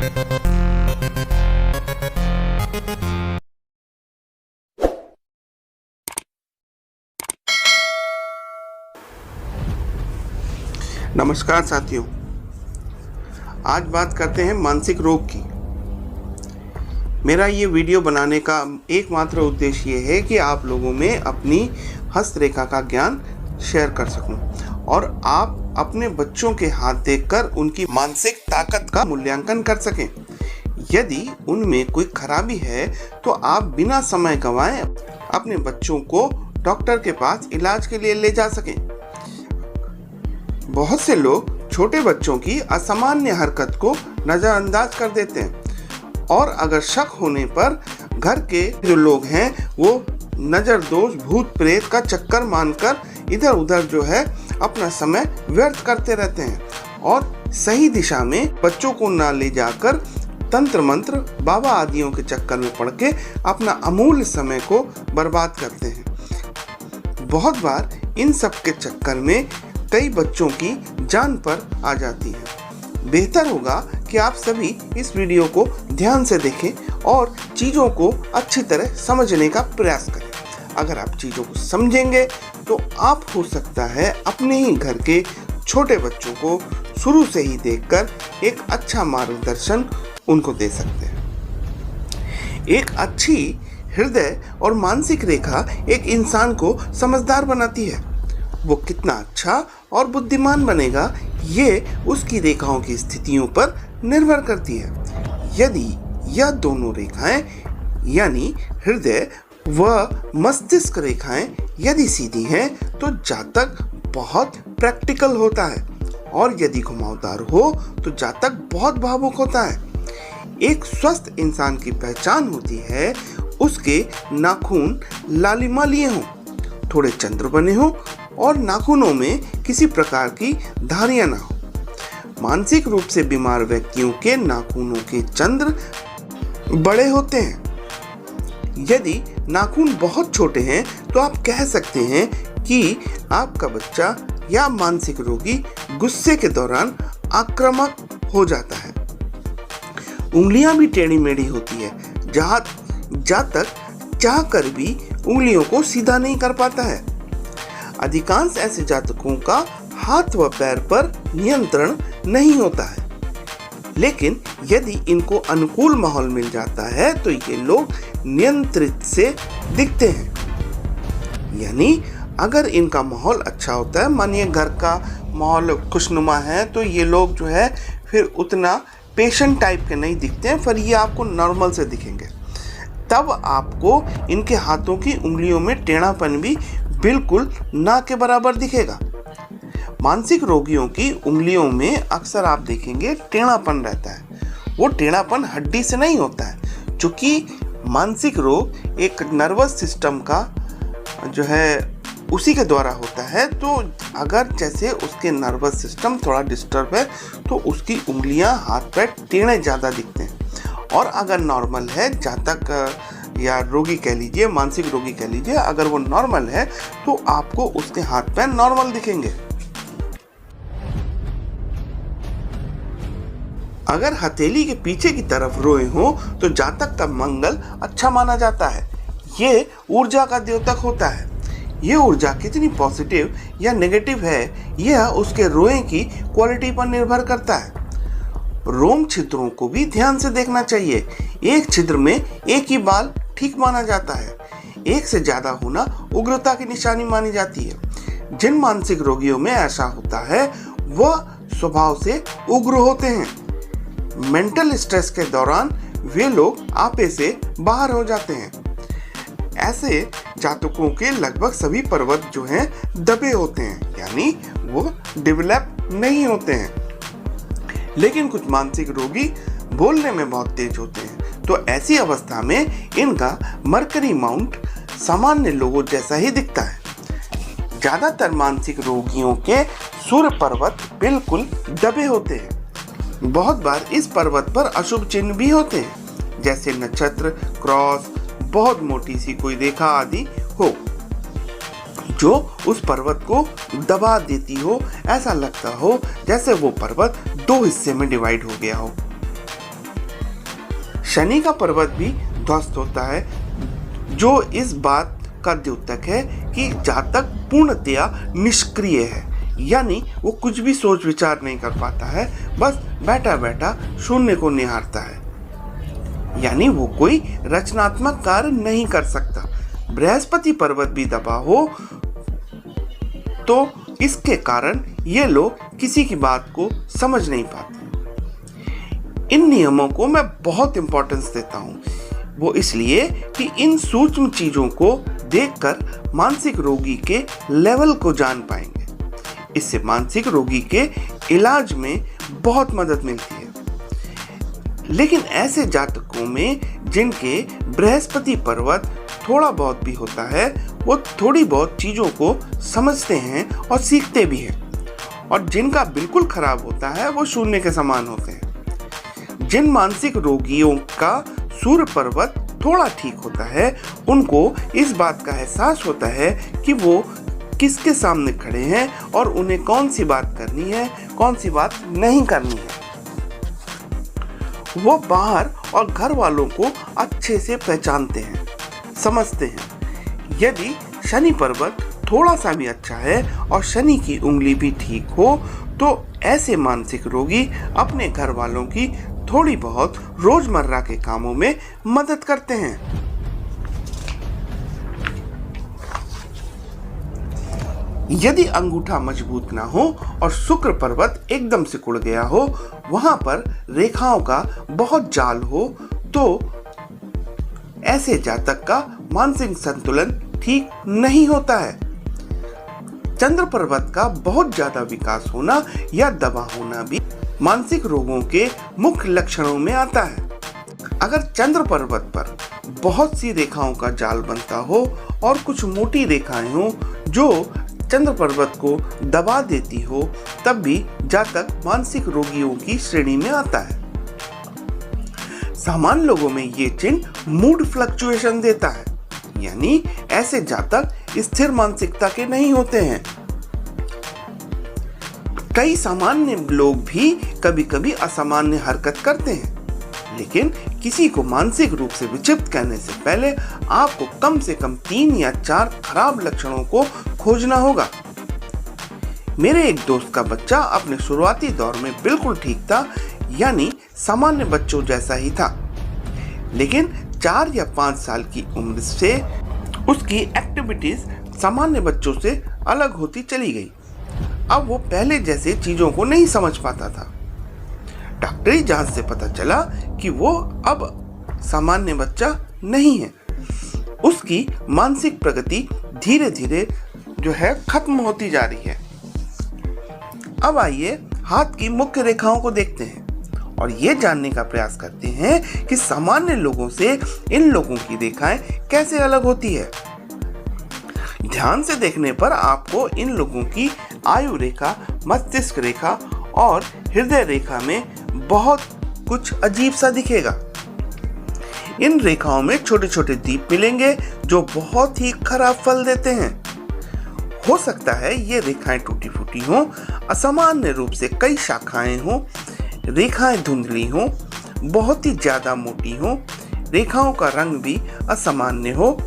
नमस्कार साथियों, आज बात करते हैं मानसिक रोग की। मेरा ये वीडियो बनाने का एकमात्र उद्देश्य ये है कि आप लोगों में अपनी हस्तरेखा का ज्ञान शेयर कर सकूं और आप अपने बच्चों के हाथ देखकर उनकी मानसिक ताकत का मूल्यांकन कर सकें। यदि उनमें कोई खराबी है तो आप बिना समय गंवाए अपने बच्चों को डॉक्टर के पास इलाज के लिए ले जा सकें। बहुत से लोग छोटे बच्चों की असामान्य हरकत को नज़रअंदाज कर देते हैं और अगर शक होने पर घर के जो लोग हैं वो नज़र दोष भूत प्रेत का चक्कर मानकर इधर उधर जो है अपना समय व्यर्थ करते रहते हैं और सही दिशा में बच्चों को ना ले जाकर तंत्र मंत्र बाबा आदियों के चक्कर में पड़ के अपना अमूल्य समय को बर्बाद करते हैं। बहुत बार इन सब के चक्कर में कई बच्चों की जान पर आ जाती है। बेहतर होगा कि आप सभी इस वीडियो को ध्यान से देखें और चीज़ों को अच्छी तरह समझने का प्रयास करें। अगर आप चीज़ों को समझेंगे तो आप हो सकता है अपने ही घर के छोटे बच्चों को शुरू से ही देखकर एक अच्छा मार्गदर्शन उनको दे सकते हैं। एक अच्छी हृदय और मानसिक रेखा एक इंसान को समझदार बनाती है। वो कितना अच्छा और बुद्धिमान बनेगा ये उसकी रेखाओं की स्थितियों पर निर्भर करती है। यदि यह दोनों रेखाएं यानी हृदय व मस्तिष्क रेखाएं यदि सीधी हैं तो जातक बहुत प्रैक्टिकल होता है और यदि घुमावदार हो तो जातक बहुत भावुक होता है। एक स्वस्थ इंसान की पहचान होती है उसके नाखून लालिमालिए हों, थोड़े चंद्र बने हों और नाखूनों में किसी प्रकार की धारियां ना हो। मानसिक रूप से बीमार व्यक्तियों के नाखूनों के चंद्र बड़े होते हैं। यदि नाखून बहुत छोटे हैं तो आप कह सकते हैं कि आपका बच्चा या मानसिक रोगी गुस्से के दौरान आक्रामक हो जाता है। उंगलियां भी टेढ़ी मेढ़ी होती है, जातक चाह कर भी उंगलियों को सीधा नहीं कर पाता है। अधिकांश ऐसे जातकों का हाथ व पैर पर नियंत्रण नहीं होता है, लेकिन यदि इनको अनुकूल माहौल मिल जाता है तो ये लोग नियंत्रित से दिखते हैं। यानी अगर इनका माहौल अच्छा होता है, मानिए घर का माहौल खुशनुमा है, तो ये लोग जो है फिर उतना पेशेंट टाइप के नहीं दिखते हैं, फिर ये आपको नॉर्मल से दिखेंगे। तब आपको इनके हाथों की उंगलियों में टेढ़ापन भी बिल्कुल ना के बराबर दिखेगा। मानसिक रोगियों की उंगलियों में अक्सर आप देखेंगे टेढ़ापन रहता है। वो टेढ़ापन हड्डी से नहीं होता है, चूँकि मानसिक रोग एक नर्वस सिस्टम का जो है उसी के द्वारा होता है। तो अगर जैसे उसके नर्वस सिस्टम थोड़ा डिस्टर्ब है तो उसकी उंगलियां हाथ पैर टेढ़े ज़्यादा दिखते हैं। और अगर नॉर्मल है, जातक या रोगी कह लीजिए, मानसिक रोगी कह लीजिए, अगर वो नॉर्मल है तो आपको उसके हाथ पैर नॉर्मल दिखेंगे। अगर हथेली के पीछे की तरफ रोए हो तो जातक का मंगल अच्छा माना जाता है। ये ऊर्जा का द्योतक होता है। ये ऊर्जा कितनी पॉजिटिव या नेगेटिव है यह उसके रोए की क्वालिटी पर निर्भर करता है। रोम छिद्रों को भी ध्यान से देखना चाहिए। एक छिद्र में एक ही बाल ठीक माना जाता है। एक से ज़्यादा होना उग्रता की निशानी मानी जाती है। जिन मानसिक रोगियों में ऐसा होता है वह स्वभाव से उग्र होते हैं। मेंटल स्ट्रेस के दौरान वे लोग आपे से बाहर हो जाते हैं। ऐसे जातकों के लगभग सभी पर्वत जो हैं दबे होते हैं, यानी वो डेवलप नहीं होते हैं। लेकिन कुछ मानसिक रोगी बोलने में बहुत तेज होते हैं, तो ऐसी अवस्था में इनका मरकरी माउंट सामान्य लोगों जैसा ही दिखता है। ज़्यादातर मानसिक रोगियों के सूर्य पर्वत बिल्कुल दबे होते हैं। बहुत बार इस पर्वत पर अशुभ चिन्ह भी होते हैं, जैसे नक्षत्र, क्रॉस, बहुत मोटी सी कोई रेखा आदि हो, जो उस पर्वत को दबा देती हो। ऐसा लगता हो जैसे वो पर्वत दो हिस्से में डिवाइड हो गया हो। शनि का पर्वत भी ध्वस्त होता है, जो इस बात का द्योतक है कि जातक पूर्णतया निष्क्रिय है, यानी वो कुछ भी सोच विचार नहीं कर पाता है, बस बैठा बैठा शून्य को निहारता है, यानी वो कोई रचनात्मक कार्य नहीं कर सकता। बृहस्पति पर्वत भी दबा हो तो इसके कारण ये लोग किसी की बात को समझ नहीं पाते। इन नियमों को मैं बहुत इंपॉर्टेंस देता हूँ, वो इसलिए कि इन सूक्ष्म चीजों को देखकर मानसिक रोगी के लेवल को जान पाएंगे। इससे मानसिक रोगी के इलाज में बहुत मदद मिलती है। लेकिन ऐसे जातकों में जिनके बृहस्पति पर्वत थोड़ा बहुत भी होता है, वो थोड़ी बहुत चीजों को समझते हैं और सीखते भी हैं, और जिनका बिल्कुल खराब होता है वो शून्य के समान होते हैं। जिन मानसिक रोगियों का सूर्य पर्वत थोड़ा ठीक होता है, उनको इस बात का एहसास होता है कि वो किसके सामने खड़े हैं और उन्हें कौन सी बात करनी है, कौन सी बात नहीं करनी है। वो बाहर और घर वालों को अच्छे से पहचानते हैं, समझते हैं। यदि शनि पर्वत थोड़ा सा भी अच्छा है और शनि की उंगली भी ठीक हो, तो ऐसे मानसिक रोगी अपने घर वालों की थोड़ी बहुत रोजमर्रा के कामों में मदद करते हैं। यदि अंगूठा मजबूत ना हो और शुक्र पर्वत एकदम से सिकुड़ गया हो, वहां पर रेखाओं का बहुत जाल हो, तो ऐसे जातक का मानसिक संतुलन ठीक नहीं होता है। चंद्र पर्वत का बहुत ज्यादा विकास होना या दबा होना भी मानसिक रोगों के मुख्य लक्षणों में आता है। अगर चंद्र पर्वत पर बहुत सी रेखाओं का जाल बनता हो और कुछ मोटी रेखाएं हो जो चंद्र पर्वत को दबा देती हो, तब भी जातक मानसिक रोगियों की श्रेणी में आता है। सामान्य लोगों में ये चिन्ह मूड फ्लक्चुएशन देता है, यानी ऐसे जातक स्थिर मानसिकता के नहीं होते हैं। कई सामान्य लोग भी कभी कभी असामान्य हरकत करते हैं, लेकिन किसी को मानसिक रूप से विक्षिप्त करने से पहले आपको कम से कम 3 या 4 खराब लक्षणों को खोजना होगा। मेरे एक दोस्त का बच्चा अपने शुरुआती दौर में बिल्कुल ठीक था, यानी सामान्य बच्चों जैसा ही था, लेकिन 4 या 5 साल की उम्र से उसकी एक्टिविटीज सामान्य बच्चों से अलग होती चली गई। अब वो पहले जैसे चीजों को नहीं समझ पाता था। डॉक्टरी जांच से पता चला कि वो अब सामान्य बच्चा नहीं है। उसकी मानसिक प्रगति धीरे धीरे जो है खत्म होती जा रही है। अब आइए हाथ की मुख्य रेखाओं को देखते हैं और ये जानने का प्रयास करते हैं कि सामान्य लोगों से इन लोगों की रेखाएं कैसे अलग होती है। ध्यान से देखने पर आपको इन लोगों की आयु रेखा, मस्तिष्क रेखा और हृदय रेखा में बहुत कुछ अजीब सा दिखेगा। इन रेखाओं में छोटे छोटे दीप मिलेंगे जो बहुत ही खराब फल देते हैं। हो सकता है ये रेखाएं टूटी फूटी हों, असामान्य रूप से कई शाखाएं हों, रेखाएं धुंधली हों, बहुत ही ज्यादा मोटी हों, रेखाओं का रंग भी असामान्य हो,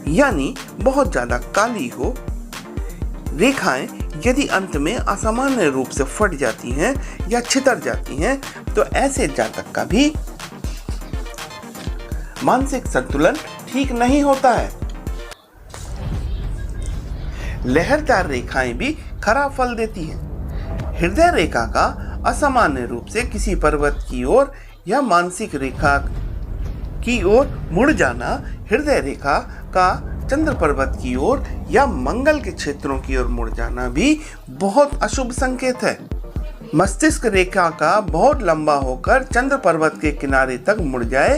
यानी बहुत ज्यादा काली हो। रेखाएं यदि अंत में असामान्य रूप से फट जाती हैं या छितर जाती हैं, तो ऐसे जातक का भी मानसिक संतुलन ठीक नहीं होता है। लहरदार रेखाएं भी खराब फल देती हैं। हृदय रेखा का असामान्य रूप से किसी पर्वत की ओर या मानसिक रेखा की ओर मुड़ जाना, हृदय रेखा का चंद्र पर्वत की ओर या मंगल के क्षेत्रों की ओर मुड़ जाना भी बहुत अशुभ संकेत है। मस्तिष्क रेखा का बहुत लंबा होकर चंद्र पर्वत के किनारे तक मुड़ जाए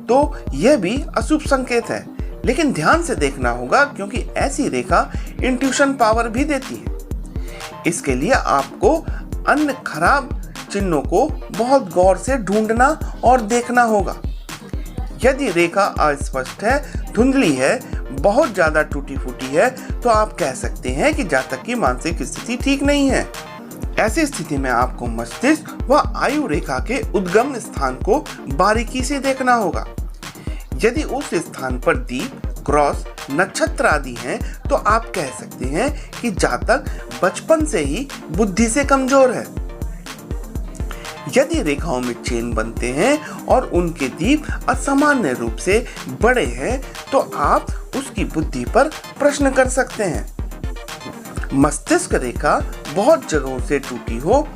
तो यह भी अशुभ संकेत है, लेकिन ध्यान से देखना होगा क्योंकि ऐसी रेखा इंट्यूशन पावर भी देती है। इसके लिए आपको अन्य खराब चिन्हों को बहुत गौर से ढूंढना और देखना होगा। यदि रेखा अस्पष्ट है, धुंधली है, बहुत ज्यादा टूटी फूटी है, तो आप कह सकते हैं कि जातक की मानसिक स्थिति ठीक नहीं है। ऐसी स्थिति में आपको मस्तिष्क व आयु रेखा के उद्गम स्थान को बारीकी से देखना होगा। यदि उस स्थान पर दीप, क्रॉस, नक्षत्र आदि हैं तो आप कह सकते हैं कि जातक बचपन से ही बुद्धि से कमजोर है। यदि रेखाओं में चेन बनते हैं और उनके दीप असामान्य रूप से बड़े हैं तो आप उसकी बुद्धि पर प्रश्न कर सकते हैं। मस्तिष्क रेखा बहुत जगहों से टूटी हो,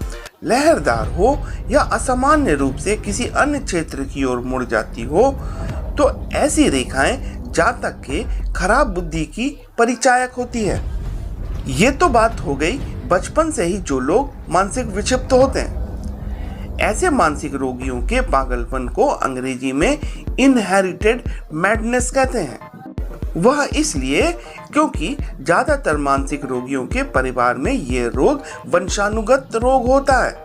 लहरदार हो या असामान्य रूप से किसी अन्य क्षेत्र की ओर मुड़ जाती हो तो ऐसी रेखाएं जातक के खराब बुद्धि की परिचायक होती है। ये तो बात हो गई बचपन से ही जो लोग मानसिक विक्षिप्त होते हैं। ऐसे मानसिक रोगियों के पागलपन को अंग्रेजी में इनहेरिटेड मैडनेस कहते हैं। वह इसलिए क्योंकि ज्यादातर मानसिक रोगियों के परिवार में यह रोग वंशानुगत रोग होता है।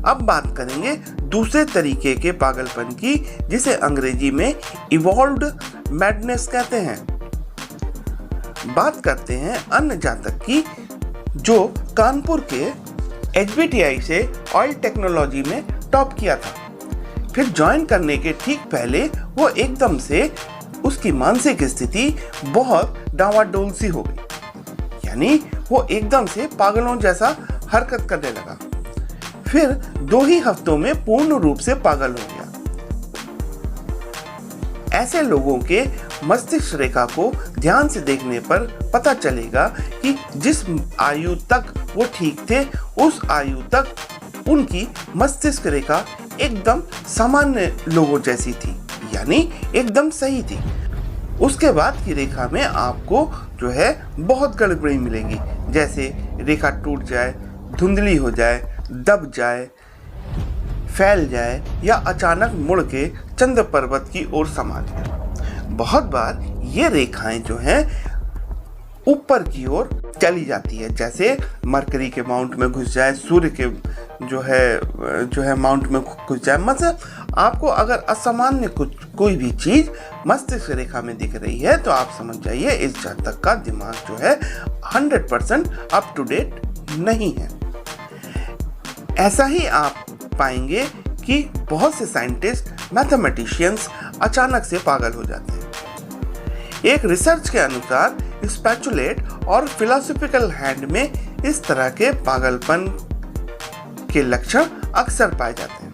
अब बात करेंगे दूसरे तरीके के पागलपन की, जिसे अंग्रेजी में इवॉल्व्ड मैडनेस कहते हैं। बात करते हैं अन्य जातक की जो कानपुर के HBTI से ऑयल टेक्नोलॉजी में टॉप किया था। फिर ज्वाइन करने के ठीक पहले वो एकदम से उसकी मानसिक स्थिति बहुत डावाडोल सी हो गई, यानी वो एकदम से पागलों जैसा हरकत करने लगा। फिर 2 ही हफ्तों में पूर्ण रूप से पागल हो गया। ऐसे लोगों के मस्तिष्क रेखा को ध्यान से देखने पर पता चलेगा कि जिस आयु तक वो ठीक थे उस आयु तक उनकी मस्तिष्क रेखा एकदम सामान्य लोगों जैसी थी, यानी एकदम सही थी। उसके बाद की रेखा में आपको जो है बहुत गड़बड़ी मिलेगी, जैसे रेखा टूट जाए, धुंधली हो जाए, दब जाए, फैल जाए या अचानक मुड़ के चंद्र पर्वत की ओर समा जाए। बहुत बार ये रेखाएं जो हैं ऊपर की ओर चली जाती है, जैसे मरकरी के माउंट में घुस जाए, सूर्य के जो है माउंट में घुस जाए। मतलब आपको अगर असामान्य कोई भी चीज मस्तिष्क रेखा में दिख रही है तो आप समझ जाइए इस जातक का दिमाग जो है 100% अप टू डेट नहीं है। ऐसा ही आप पाएंगे कि बहुत से साइंटिस्ट, मैथमेटिशियंस अचानक से पागल हो जाते हैं। एक रिसर्च के अनुसार स्पेचुलेट और फिलोसॉफिकल हैंड में इस तरह के पागलपन के लक्षण अक्सर पाए जाते हैं।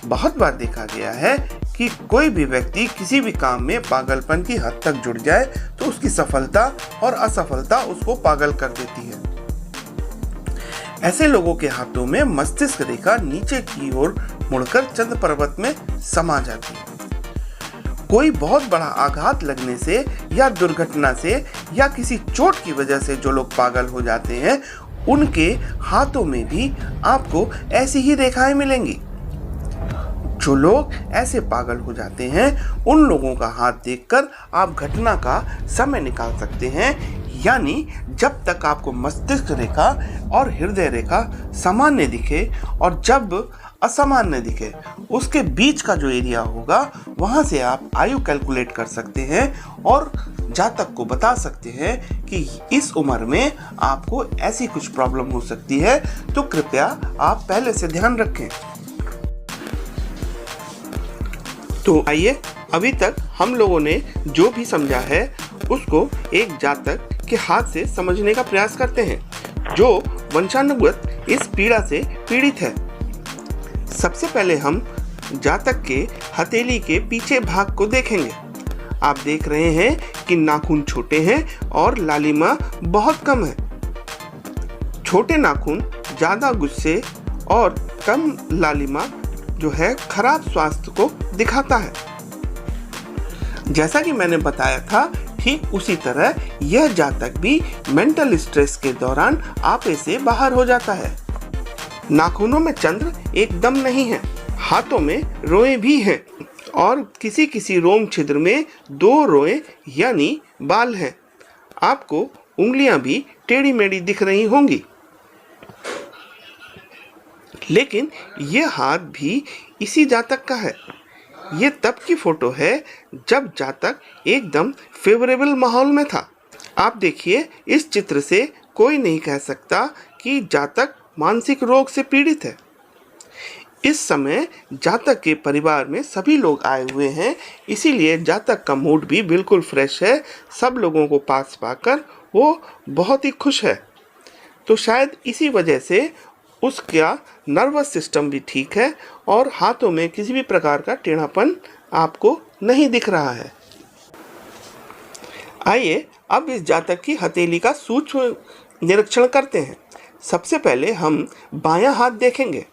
बहुत बार देखा गया है कि कोई भी व्यक्ति किसी भी काम में पागलपन की हद तक जुड़ जाए तो उसकी सफलता और असफलता उसको पागल कर देती है। ऐसे लोगों के हाथों में मस्तिष्क रेखा नीचे की ओर मुड़कर चंद्र पर्वत में समा जाती है। कोई बहुत बड़ा आघात लगने से या दुर्घटना से या किसी चोट की वजह से जो लोग पागल हो जाते हैं उनके हाथों में भी आपको ऐसी ही रेखाएं मिलेंगी। जो लोग ऐसे पागल हो जाते हैं उन लोगों का हाथ देखकर आप घटना का समय निकाल सकते हैं, यानी जब तक आपको मस्तिष्क रेखा और हृदय रेखा सामान्य दिखे और जब असामान्य दिखे उसके बीच का जो एरिया होगा वहां से आप आयु कैलकुलेट कर सकते हैं और जातक को बता सकते हैं कि इस उम्र में आपको ऐसी कुछ प्रॉब्लम हो सकती है, तो कृपया आप पहले से ध्यान रखें। तो आइए अभी तक हम लोगों ने जो भी समझा है उसको एक जातक के हाथ से समझने का प्रयास करते हैं जो वंशानुगत इस पीड़ा से पीड़ित है। सबसे पहले हम जातक के हथेली के पीछे भाग को देखेंगे। आप देख रहे हैं कि नाखून छोटे हैं और लालिमा बहुत कम है। छोटे नाखून ज्यादा गुस्से और कम लालिमा जो है खराब स्वास्थ्य को दिखाता है। जैसा कि मैंने बताया था ठीक उसी तरह यह जातक भी मेंटल स्ट्रेस के दौरान आपे से बाहर हो जाता है। नाखूनों में चंद्र एकदम नहीं है, हाथों में रोएं भी हैं और किसी किसी रोम छिद्र में 2 रोएं यानी बाल हैं। आपको उंगलियां भी टेढ़ी मेढ़ी दिख रही होंगी, लेकिन यह हाथ भी इसी जातक का है। ये तब की फोटो है जब जातक एकदम फेवरेबल माहौल में था। आप देखिए इस चित्र से कोई नहीं कह सकता कि जातक मानसिक रोग से पीड़ित है। इस समय जातक के परिवार में सभी लोग आए हुए हैं, इसीलिए जातक का मूड भी बिल्कुल फ्रेश है। सब लोगों को पास पाकर वो बहुत ही खुश है। तो शायद इसी वजह से उसका नर्वस सिस्टम भी ठीक है और हाथों में किसी भी प्रकार का टेढ़ापन आपको नहीं दिख रहा है। आइए अब इस जातक की हथेली का सूक्ष्म निरीक्षण करते हैं। सबसे पहले हम बायां हाथ देखेंगे।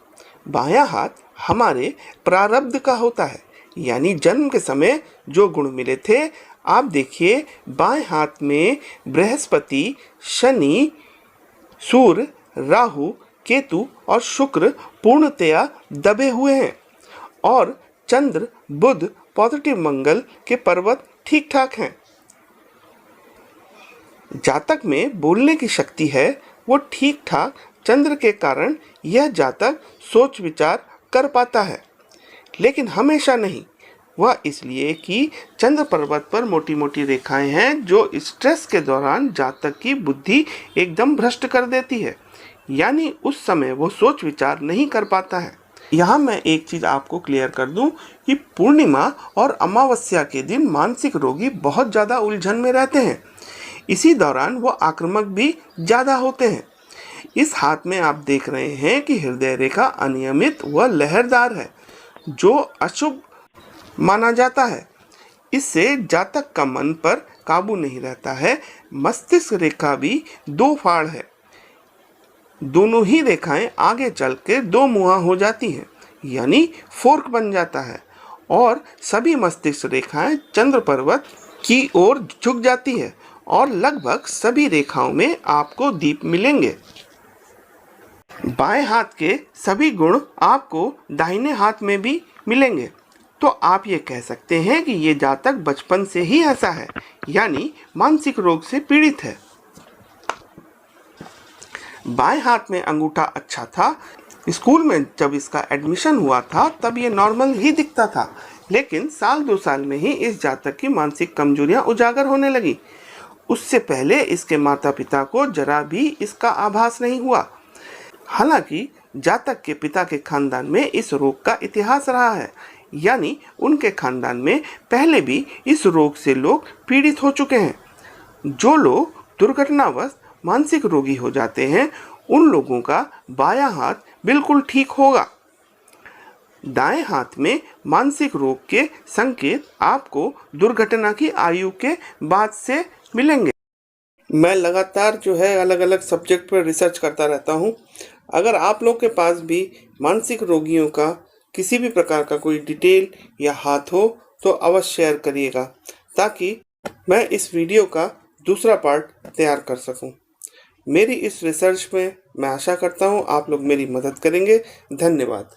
बायां हाथ हमारे प्रारब्ध का होता है, यानी जन्म के समय जो गुण मिले थे। आप देखिए बाएं हाथ में बृहस्पति, शनि, सूर्य, राहु, केतु और शुक्र पूर्णतया दबे हुए हैं और चंद्र, बुध, पॉजिटिव मंगल के पर्वत ठीक ठाक हैं। जातक में बोलने की शक्ति है, वो ठीक ठाक चंद्र के कारण यह जातक सोच विचार कर पाता है, लेकिन हमेशा नहीं। वह इसलिए कि चंद्र पर्वत पर मोटी मोटी रेखाएं हैं जो स्ट्रेस के दौरान जातक की बुद्धि एकदम भ्रष्ट कर देती है, यानी उस समय वो सोच विचार नहीं कर पाता है। यहाँ मैं एक चीज़ आपको क्लियर कर दूं कि पूर्णिमा और अमावस्या के दिन मानसिक रोगी बहुत ज़्यादा उलझन में रहते हैं। इसी दौरान वो आक्रामक भी ज़्यादा होते हैं। इस हाथ में आप देख रहे हैं कि हृदय रेखा अनियमित व लहरदार है, जो अशुभ माना जाता है। इससे जातक का मन पर काबू नहीं रहता है। मस्तिष्क रेखा भी दो फाड़ है, दोनों ही रेखाएं आगे चल के दो मुहां हो जाती हैं, यानी फोर्क बन जाता है और सभी मस्तिष्क रेखाएं चंद्र पर्वत की ओर झुक जाती है और लगभग सभी रेखाओं में आपको दीप मिलेंगे। बाएं हाथ के सभी गुण आपको दाहिने हाथ में भी मिलेंगे, तो आप ये कह सकते हैं कि ये जातक बचपन से ही ऐसा है, यानी मानसिक रोग से पीड़ित है। बाएं हाथ में अंगूठा अच्छा था। स्कूल में जब इसका एडमिशन हुआ था तब ये नॉर्मल ही दिखता था, लेकिन साल 2 साल में ही इस जातक की मानसिक कमजोरियां उजागर होने लगी। उससे पहले इसके माता पिता को जरा भी इसका आभास नहीं हुआ। हालांकि जातक के पिता के खानदान में इस रोग का इतिहास रहा है, यानी उनके खानदान में पहले भी इस रोग से लोग पीड़ित हो चुके हैं। जो लोग दुर्घटनावश मानसिक रोगी हो जाते हैं, उन लोगों का बायां हाथ बिल्कुल ठीक होगा। दाएं हाथ में मानसिक रोग के संकेत आपको दुर्घटना की आयु के बाद से मिलेंगे। मैं लगातार जो है अलग अलग सब्जेक्ट पर रिसर्च करता रहता हूँ। अगर आप लोग के पास भी मानसिक रोगियों का किसी भी प्रकार का कोई डिटेल या हाथ हो तो अवश्य शेयर करिएगा, ताकि मैं इस वीडियो का दूसरा पार्ट तैयार कर सकूं। मेरी इस रिसर्च में मैं आशा करता हूं आप लोग मेरी मदद करेंगे। धन्यवाद।